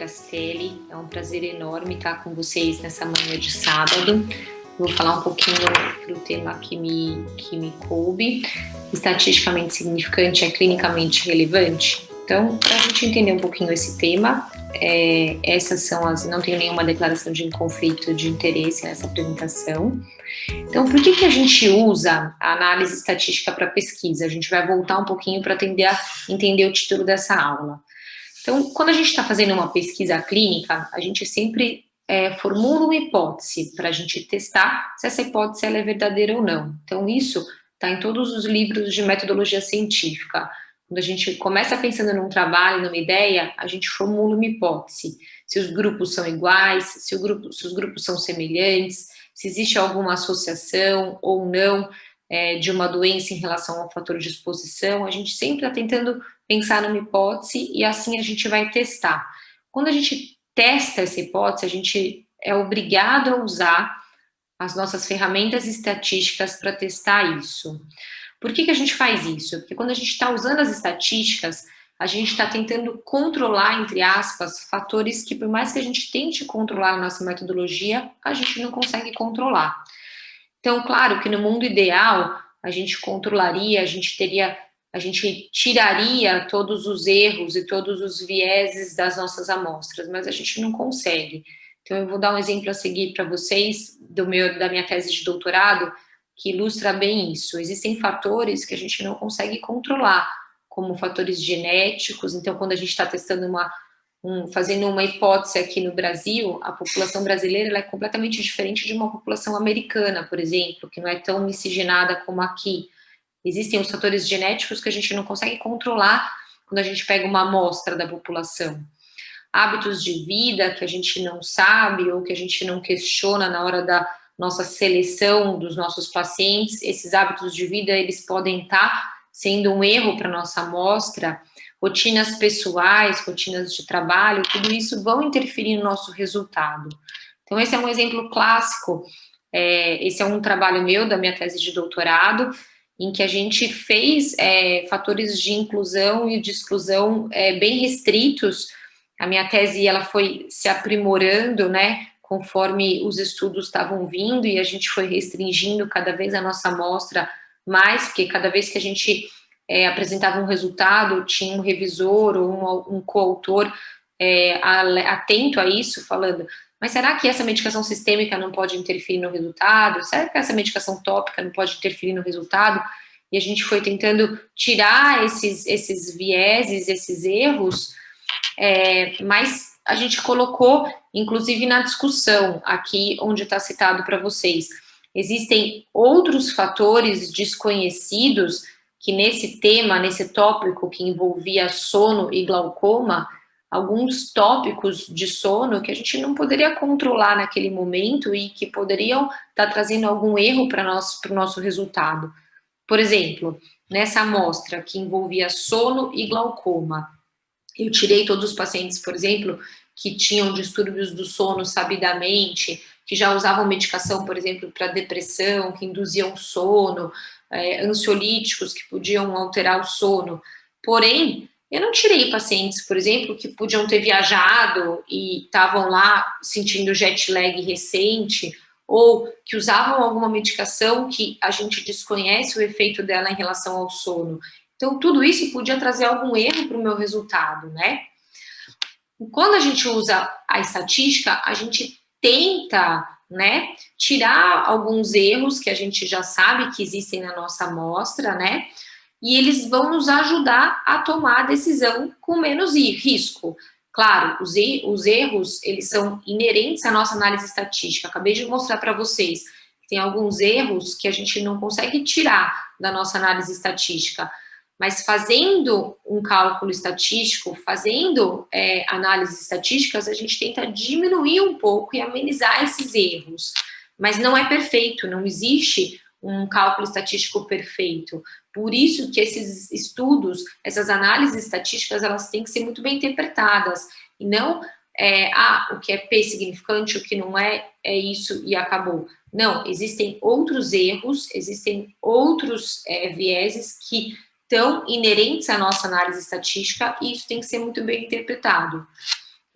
Castelli, é um prazer enorme estar com vocês nessa manhã de sábado. Vou falar um pouquinho do tema que me coube. Estatisticamente significante é clinicamente relevante? Então, para a gente entender um pouquinho esse tema, essas são não tenho nenhuma declaração de conflito de interesse nessa apresentação. Então, por que a gente usa a análise estatística para pesquisa? A gente vai voltar um pouquinho para entender o título dessa aula. Então, quando a gente está fazendo uma pesquisa clínica, a gente sempre formula uma hipótese para a gente testar se essa hipótese ela é verdadeira ou não. Então, isso está em todos os livros de metodologia científica. Quando a gente começa pensando num trabalho, numa ideia, a gente formula uma hipótese. Se os grupos são iguais, se os grupos são semelhantes, se existe alguma associação ou não de uma doença em relação ao fator de exposição, a gente sempre está tentando pensar numa hipótese e assim a gente vai testar. Quando a gente testa essa hipótese, a gente é obrigado a usar as nossas ferramentas estatísticas para testar isso. Por que a gente faz isso? Porque quando a gente está usando as estatísticas, a gente está tentando controlar, entre aspas, fatores que, por mais que a gente tente controlar na nossa metodologia, a gente não consegue controlar. Então, claro que no mundo ideal, a gente controlaria, a gente tiraria todos os erros e todos os vieses das nossas amostras, mas a gente não consegue. Então, eu vou dar um exemplo a seguir para vocês da minha tese de doutorado, que ilustra bem isso. Existem fatores que a gente não consegue controlar, como fatores genéticos. Então, quando a gente está testando fazendo uma hipótese aqui no Brasil, a população brasileira ela é completamente diferente de uma população americana, por exemplo, que não é tão miscigenada como aqui. Existem os fatores genéticos que a gente não consegue controlar quando a gente pega uma amostra da população. Hábitos de vida que a gente não sabe ou que a gente não questiona na hora da nossa seleção dos nossos pacientes, esses hábitos de vida, eles podem estar sendo um erro para a nossa amostra. Rotinas pessoais, rotinas de trabalho, tudo isso vão interferir no nosso resultado. Então, esse é um exemplo clássico. Esse é um trabalho meu, da minha tese de doutorado, em que a gente fez fatores de inclusão e de exclusão bem restritos. A minha tese ela foi se aprimorando, né, conforme os estudos estavam vindo, e a gente foi restringindo cada vez a nossa amostra mais, porque cada vez que a gente apresentava um resultado, tinha um revisor ou um coautor atento a isso, falando, mas será que essa medicação sistêmica não pode interferir no resultado? Será que essa medicação tópica não pode interferir no resultado? E a gente foi tentando tirar esses vieses, esses erros, mas a gente colocou, inclusive na discussão, aqui onde está citado para vocês, existem outros fatores desconhecidos que nesse tema, nesse tópico que envolvia sono e glaucoma, alguns tópicos de sono que a gente não poderia controlar naquele momento e que poderiam estar trazendo algum erro para o nosso resultado. Por exemplo, nessa amostra que envolvia sono e glaucoma, eu tirei todos os pacientes, por exemplo, que tinham distúrbios do sono sabidamente, que já usavam medicação, por exemplo, para depressão, que induziam sono, ansiolíticos que podiam alterar o sono. Porém, eu não tirei pacientes, por exemplo, que podiam ter viajado e estavam lá sentindo jet lag recente, ou que usavam alguma medicação que a gente desconhece o efeito dela em relação ao sono. Então, tudo isso podia trazer algum erro para o meu resultado, né? Quando a gente usa a estatística, a gente tenta, né, tirar alguns erros que a gente já sabe que existem na nossa amostra, né? E eles vão nos ajudar a tomar a decisão com menos risco. Claro, os erros, eles são inerentes à nossa análise estatística. Acabei de mostrar para vocês que tem alguns erros que a gente não consegue tirar da nossa análise estatística. Mas fazendo um cálculo estatístico, fazendo análises estatísticas, a gente tenta diminuir um pouco e amenizar esses erros. Mas não é perfeito, não existe um cálculo estatístico perfeito. Por isso que esses estudos, essas análises estatísticas, elas têm que ser muito bem interpretadas. E não, o que é P significante, o que não é isso e acabou. Não, existem outros erros, existem outros vieses que estão inerentes à nossa análise estatística e isso tem que ser muito bem interpretado.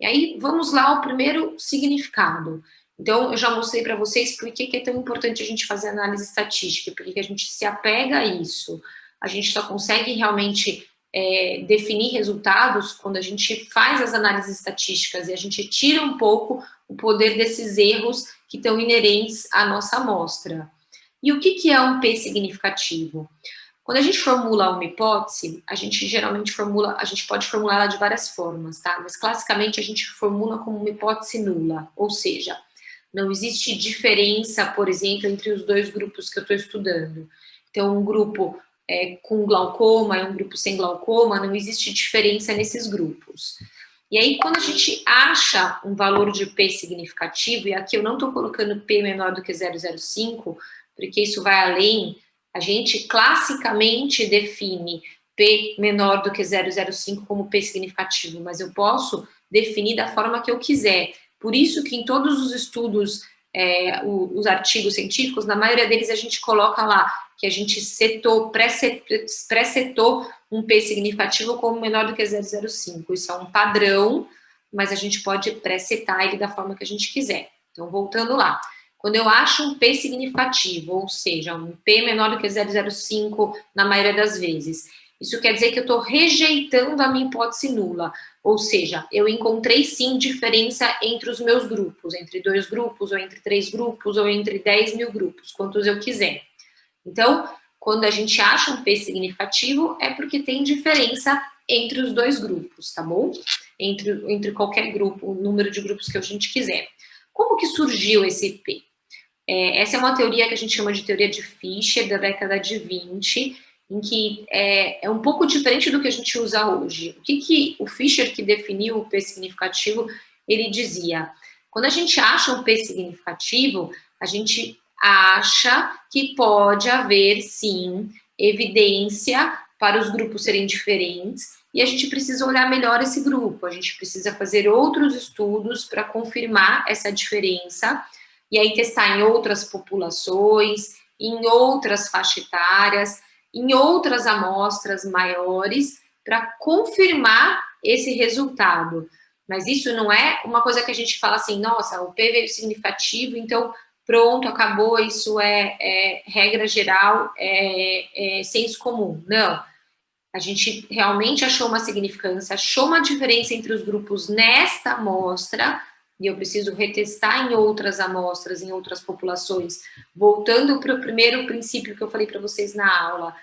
E aí, vamos lá ao primeiro significado. Então, eu já mostrei para vocês por que é tão importante a gente fazer análise estatística, porque a gente se apega a isso. A gente só consegue realmente definir resultados quando a gente faz as análises estatísticas e a gente tira um pouco o poder desses erros que estão inerentes à nossa amostra. E o que é um P significativo? Quando a gente formula uma hipótese, a gente geralmente pode formular ela de várias formas, tá? Mas classicamente a gente formula como uma hipótese nula, ou seja, não existe diferença, por exemplo, entre os dois grupos que eu estou estudando. Então, um grupo com glaucoma e um grupo sem glaucoma, não existe diferença nesses grupos. E aí, quando a gente acha um valor de P significativo, e aqui eu não estou colocando P menor do que 0,05, porque isso vai além, a gente classicamente define P menor do que 0,05 como P significativo, mas eu posso definir da forma que eu quiser. Por isso que em todos os estudos, os artigos científicos, na maioria deles a gente coloca lá que a gente pré-setou um P significativo como menor do que 0,05. Isso é um padrão, mas a gente pode pré-setar ele da forma que a gente quiser. Então, voltando lá. Quando eu acho um P significativo, ou seja, um P menor do que 0,05 na maioria das vezes, isso quer dizer que eu estou rejeitando a minha hipótese nula. Ou seja, eu encontrei sim diferença entre os meus grupos, entre 2 grupos, ou entre 3 grupos, ou entre 10 mil grupos, quantos eu quiser. Então, quando a gente acha um P significativo, é porque tem diferença entre os 2 grupos, tá bom? Entre qualquer grupo, o número de grupos que a gente quiser. Como que surgiu esse P? Essa é uma teoria que a gente chama de teoria de Fisher, da década de 20, em que é um pouco diferente do que a gente usa hoje. O que o Fisher, que definiu o P significativo, ele dizia: quando a gente acha um P significativo, a gente acha que pode haver, sim, evidência para os grupos serem diferentes, e a gente precisa olhar melhor esse grupo, a gente precisa fazer outros estudos para confirmar essa diferença, e aí testar em outras populações, em outras faixas etárias, em outras amostras maiores, para confirmar esse resultado. Mas isso não é uma coisa que a gente fala assim, nossa, o P veio significativo, então pronto, acabou, isso é regra geral, é senso comum. Não. A gente realmente achou uma significância, achou uma diferença entre os grupos nesta amostra, e eu preciso retestar em outras amostras, em outras populações. Voltando para o primeiro princípio que eu falei para vocês na aula,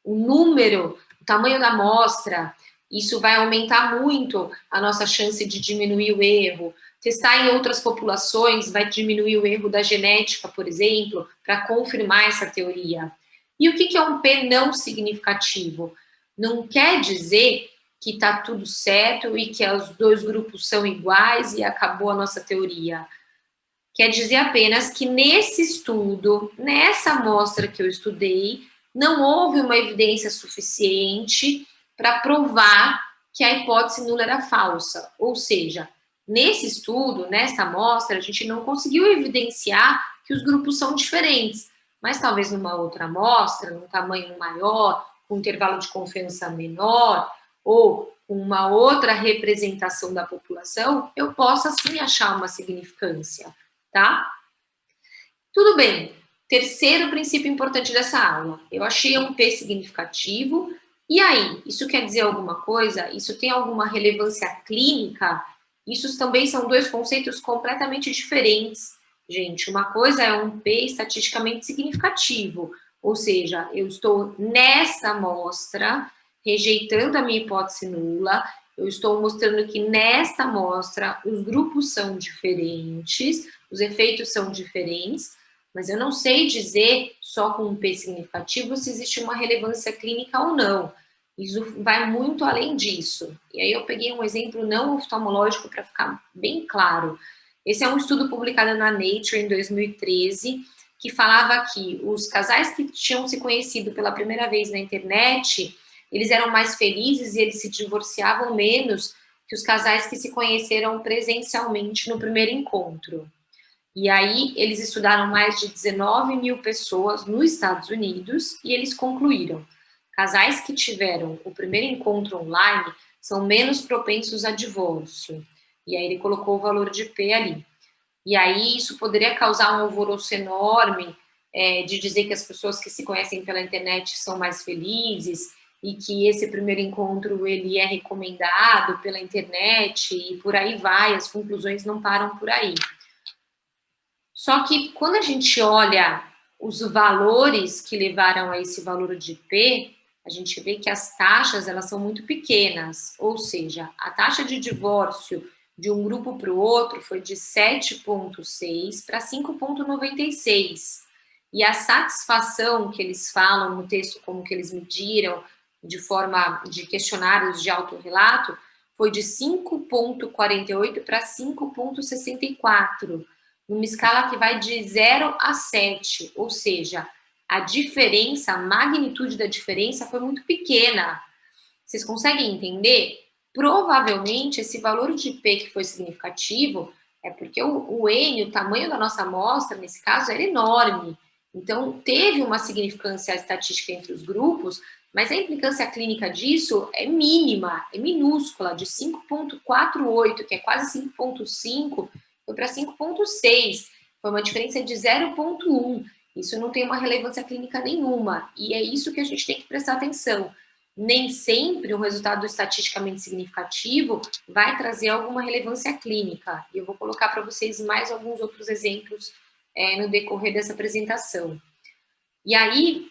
o número, o tamanho da amostra, isso vai aumentar muito a nossa chance de diminuir o erro. Testar em outras populações vai diminuir o erro da genética, por exemplo, para confirmar essa teoria. E o que é um P não significativo? Não quer dizer que está tudo certo e que os 2 grupos são iguais e acabou a nossa teoria. Quer dizer apenas que nesse estudo, nessa amostra que eu estudei, não houve uma evidência suficiente para provar que a hipótese nula era falsa. Ou seja, nesse estudo, nessa amostra, a gente não conseguiu evidenciar que os grupos são diferentes. Mas talvez numa outra amostra, num tamanho maior, com intervalo de confiança menor, ou uma outra representação da população, eu possa sim achar uma significância, tá? Tudo bem. Terceiro princípio importante dessa aula. Eu achei um P significativo. E aí, isso quer dizer alguma coisa? Isso tem alguma relevância clínica? Isso também são 2 conceitos completamente diferentes. Gente, uma coisa é um P estatisticamente significativo, ou seja, eu estou nessa amostra rejeitando a minha hipótese nula, eu estou mostrando que nesta amostra os grupos são diferentes, os efeitos são diferentes, mas eu não sei dizer só com um P significativo se existe uma relevância clínica ou não. Isso vai muito além disso. E aí eu peguei um exemplo não oftalmológico para ficar bem claro. Esse é um estudo publicado na Nature em 2013, que falava que os casais que tinham se conhecido pela primeira vez na internet, eles eram mais felizes e eles se divorciavam menos que os casais que se conheceram presencialmente no primeiro encontro. E aí eles estudaram mais de 19 mil pessoas nos Estados Unidos e eles concluíram: casais que tiveram o primeiro encontro online são menos propensos a divórcio. E aí ele colocou o valor de P ali. E aí isso poderia causar um alvoroço enorme, de dizer que as pessoas que se conhecem pela internet são mais felizes e que esse primeiro encontro ele é recomendado pela internet e por aí vai, as conclusões não param por aí. Só que quando a gente olha os valores que levaram a esse valor de P, a gente vê que as taxas elas são muito pequenas, ou seja, a taxa de divórcio de um grupo para o outro foi de 7,6 para 5,96. E a satisfação que eles falam no texto, como que eles mediram, de forma de questionários de autorrelato, foi de 5,48 para 5,64, numa escala que vai de 0 a 7, ou seja, a diferença, a magnitude da diferença foi muito pequena. Vocês conseguem entender? Provavelmente esse valor de P que foi significativo é porque o N, o tamanho da nossa amostra, nesse caso, era enorme. Então, teve uma significância estatística entre os grupos, mas a implicância clínica disso é mínima, é minúscula, de 5,48, que é quase 5,5, foi para 5,6. Foi uma diferença de 0,1. Isso não tem uma relevância clínica nenhuma. E é isso que a gente tem que prestar atenção. Nem sempre um resultado estatisticamente significativo vai trazer alguma relevância clínica. E eu vou colocar para vocês mais alguns outros exemplos no decorrer dessa apresentação. E aí,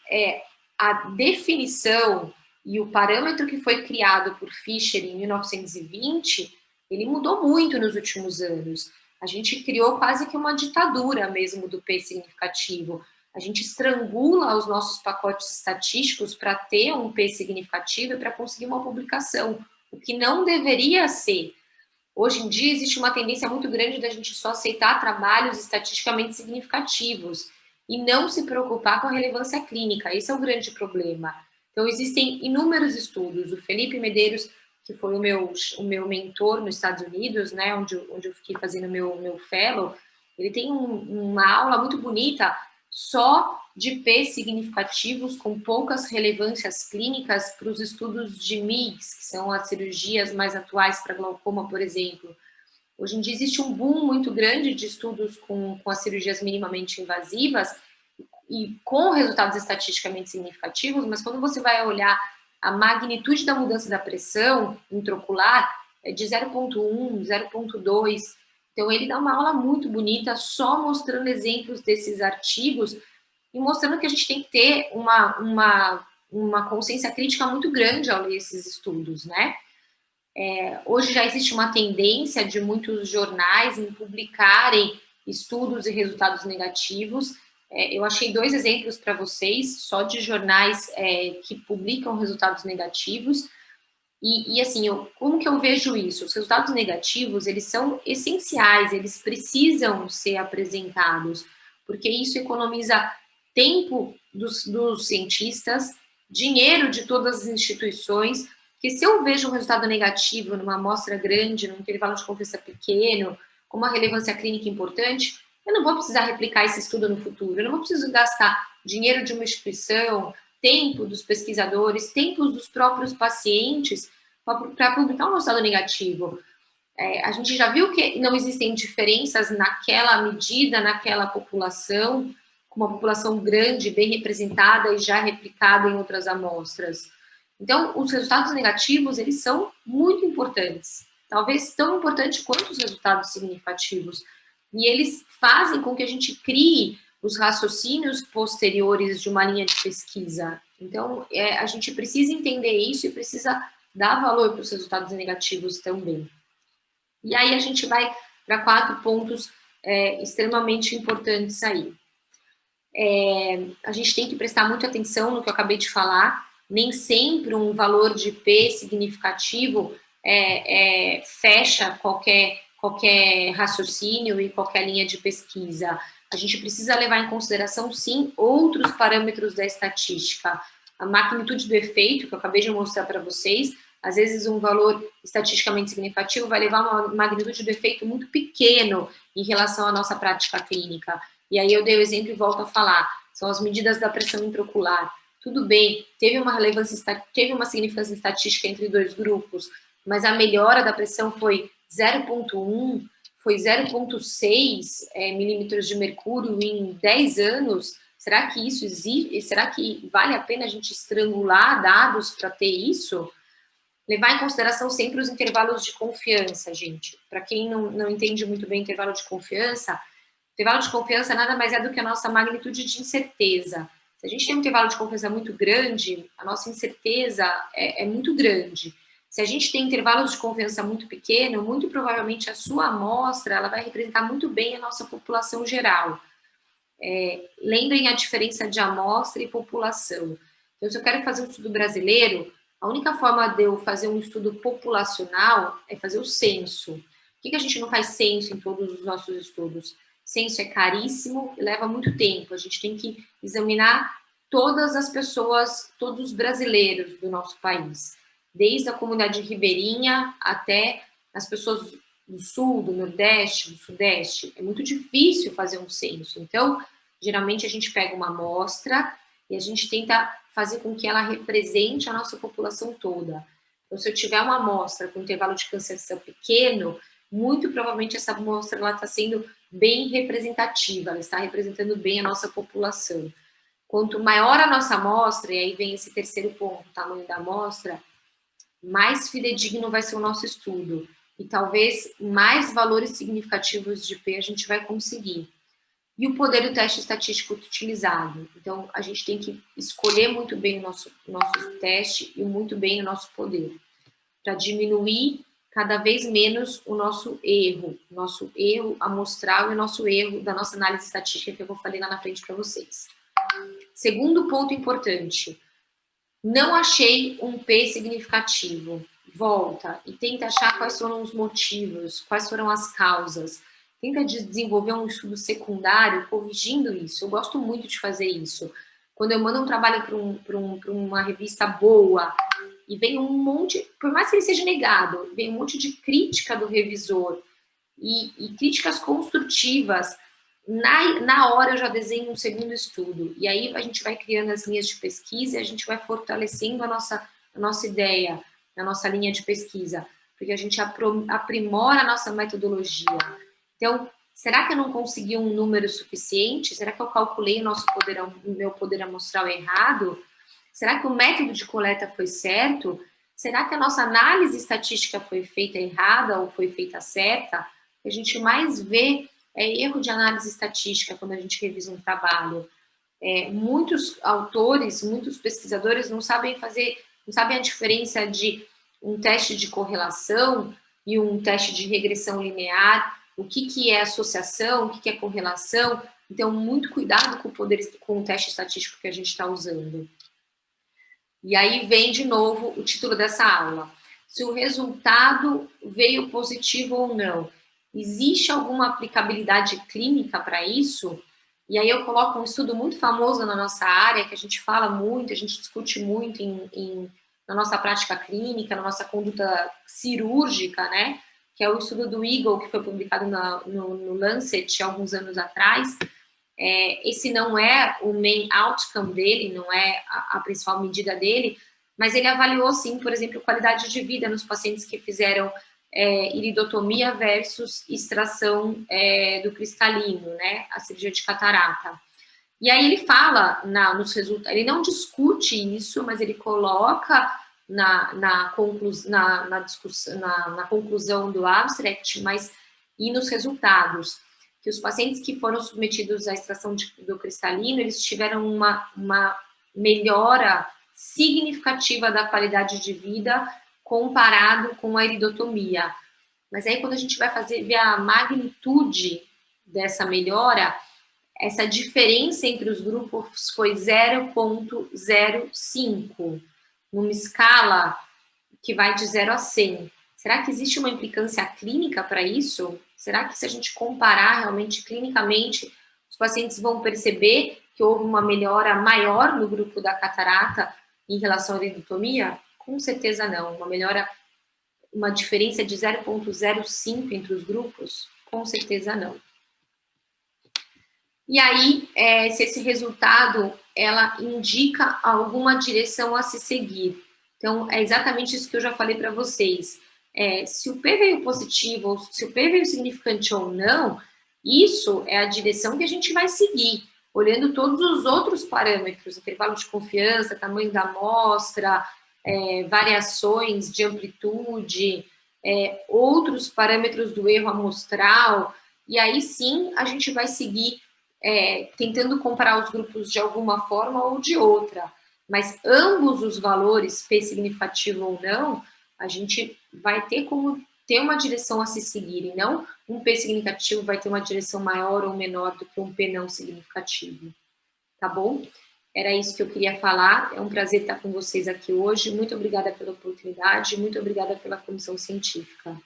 a definição e o parâmetro que foi criado por Fischer em 1920, ele mudou muito nos últimos anos. A gente criou quase que uma ditadura mesmo do P significativo. A gente estrangula os nossos pacotes estatísticos para ter um P significativo e para conseguir uma publicação, o que não deveria ser. Hoje em dia existe uma tendência muito grande da gente só aceitar trabalhos estatisticamente significativos e não se preocupar com a relevância clínica. Esse é o grande problema. Então, existem inúmeros estudos. O Felipe Medeiros, que foi o meu mentor nos Estados Unidos, né, onde eu fiquei fazendo meu fellow, ele tem uma aula muito bonita só de P significativos com poucas relevâncias clínicas para os estudos de MIGS, que são as cirurgias mais atuais para glaucoma, por exemplo. Hoje em dia existe um boom muito grande de estudos com as cirurgias minimamente invasivas e com resultados estatisticamente significativos, mas quando você vai olhar a magnitude da mudança da pressão intraocular, é de 0,1, 0,2. Então, ele dá uma aula muito bonita, só mostrando exemplos desses artigos e mostrando que a gente tem que ter uma consciência crítica muito grande ao ler esses estudos, né? Hoje já existe uma tendência de muitos jornais em publicarem estudos e resultados negativos. Eu achei 2 exemplos para vocês, só de jornais que publicam resultados negativos. E assim, como que eu vejo isso? Os resultados negativos, eles são essenciais, eles precisam ser apresentados, porque isso economiza tempo dos cientistas, dinheiro de todas as instituições, que se eu vejo um resultado negativo numa amostra grande, num intervalo de confiança pequeno, com uma relevância clínica importante, eu não vou precisar replicar esse estudo no futuro, eu não vou precisar gastar dinheiro de uma instituição, tempo dos pesquisadores, tempo dos próprios pacientes para publicar um resultado negativo. A gente já viu que não existem diferenças naquela medida, naquela população, com uma população grande, bem representada e já replicada em outras amostras. Então, os resultados negativos, eles são muito importantes, talvez tão importantes quanto os resultados significativos. E eles fazem com que a gente crie os raciocínios posteriores de uma linha de pesquisa. Então, a gente precisa entender isso e precisa dar valor para os resultados negativos também. E aí a gente vai para 4 pontos extremamente importantes aí. A gente tem que prestar muita atenção no que eu acabei de falar. Nem sempre um valor de P significativo fecha qualquer raciocínio e qualquer linha de pesquisa. A gente precisa levar em consideração, sim, outros parâmetros da estatística. A magnitude do efeito, que eu acabei de mostrar para vocês, às vezes um valor estatisticamente significativo vai levar a uma magnitude do efeito muito pequeno em relação à nossa prática clínica. E aí eu dei o exemplo e volto a falar. São as medidas da pressão intraocular. Tudo bem, teve uma significância estatística entre 2 grupos, mas a melhora da pressão foi 0,1 foi 0,6 milímetros de mercúrio em 10 anos. Será que isso existe? Será que vale a pena a gente estrangular dados para ter isso? Levar em consideração sempre os intervalos de confiança, gente. Para quem não entende muito bem intervalo de confiança nada mais é do que a nossa magnitude de incerteza. Se a gente tem um intervalo de confiança muito grande, a nossa incerteza é muito grande. Se a gente tem intervalos de confiança muito pequeno, muito provavelmente a sua amostra ela vai representar muito bem a nossa população geral. Lembrem a diferença de amostra e população. Então, se eu quero fazer um estudo brasileiro, a única forma de eu fazer um estudo populacional é fazer o censo. Por que a gente não faz censo em todos os nossos estudos? Censo é caríssimo e leva muito tempo. A gente tem que examinar todas as pessoas, todos os brasileiros do nosso país, desde a comunidade ribeirinha até as pessoas do sul, do nordeste, do sudeste. É muito difícil fazer um censo. Então, geralmente a gente pega uma amostra e a gente tenta fazer com que ela represente a nossa população toda. Então, se eu tiver uma amostra com intervalo de cansação pequeno, muito provavelmente essa amostra está sendo bem representativa, ela está representando bem a nossa população. Quanto maior a nossa amostra, e aí vem esse terceiro ponto, o tamanho da amostra, mais fidedigno vai ser o nosso estudo. E talvez mais valores significativos de P a gente vai conseguir. E o poder do teste estatístico utilizado. Então, a gente tem que escolher muito bem o nosso teste e muito bem o nosso poder, para diminuir cada vez menos o nosso erro amostral e o nosso erro da nossa análise estatística, que eu vou falar lá na frente para vocês. Segundo ponto importante, não achei um P significativo. Volta e tenta achar quais foram os motivos, quais foram as causas. Tenta desenvolver um estudo secundário corrigindo isso. Eu gosto muito de fazer isso. Quando eu mando um trabalho para uma revista boa e vem um monte, por mais que ele seja negado, vem um monte de crítica do revisor e críticas construtivas, na hora eu já desenho um segundo estudo. E aí a gente vai criando as linhas de pesquisa e a gente vai fortalecendo a nossa ideia, a nossa linha de pesquisa, porque a gente aprimora a nossa metodologia. Então, será que eu não consegui um número suficiente? Será que eu calculei o meu poder amostral errado? Será que o método de coleta foi certo? Será que a nossa análise estatística foi feita errada ou foi feita certa? A gente mais vê erro de análise estatística quando a gente revisa um trabalho. Muitos autores, muitos pesquisadores não sabem a diferença de um teste de correlação e um teste de regressão linear, o que é associação, o que é correlação. Então, muito cuidado com o teste estatístico que a gente está usando. E aí vem de novo o título dessa aula. Se o resultado veio positivo ou não. Existe alguma aplicabilidade clínica para isso? E aí eu coloco um estudo muito famoso na nossa área, que a gente fala muito, a gente discute muito na nossa prática clínica, na nossa conduta cirúrgica, né? Que é o estudo do Eagle, que foi publicado no Lancet alguns anos atrás. Esse não é o main outcome dele, não é a principal medida dele, mas ele avaliou, sim, por exemplo, qualidade de vida nos pacientes que fizeram iridotomia versus extração do cristalino, né, a cirurgia de catarata. E aí ele fala nos resultados, ele não discute isso, mas ele coloca na conclusão do abstract, e nos resultados, que os pacientes que foram submetidos à extração do cristalino, eles tiveram uma melhora significativa da qualidade de vida comparado com a iridotomia. Mas aí, quando a gente vai ver a magnitude dessa melhora, essa diferença entre os grupos foi 0,05, numa escala que vai de 0 a 100. Será que existe uma implicância clínica para isso? Será que se a gente comparar realmente clinicamente, os pacientes vão perceber que houve uma melhora maior no grupo da catarata em relação à iridotomia? Com certeza não. Uma diferença de 0,05 entre os grupos? Com certeza não. E aí, se esse resultado, ela indica alguma direção a se seguir. Então, é exatamente isso que eu já falei para vocês. se o P veio positivo, ou se o P veio significante ou não, isso é a direção que a gente vai seguir, olhando todos os outros parâmetros, intervalo de confiança, tamanho da amostra, variações de amplitude, outros parâmetros do erro amostral, e aí sim a gente vai seguir tentando comparar os grupos de alguma forma ou de outra. Mas ambos os valores, P significativo ou não, a gente vai ter como ter uma direção a se seguir, e não um P significativo vai ter uma direção maior ou menor do que um P não significativo. Tá bom? Era isso que eu queria falar. É um prazer estar com vocês aqui hoje. Muito obrigada pela oportunidade, muito obrigada pela comissão científica.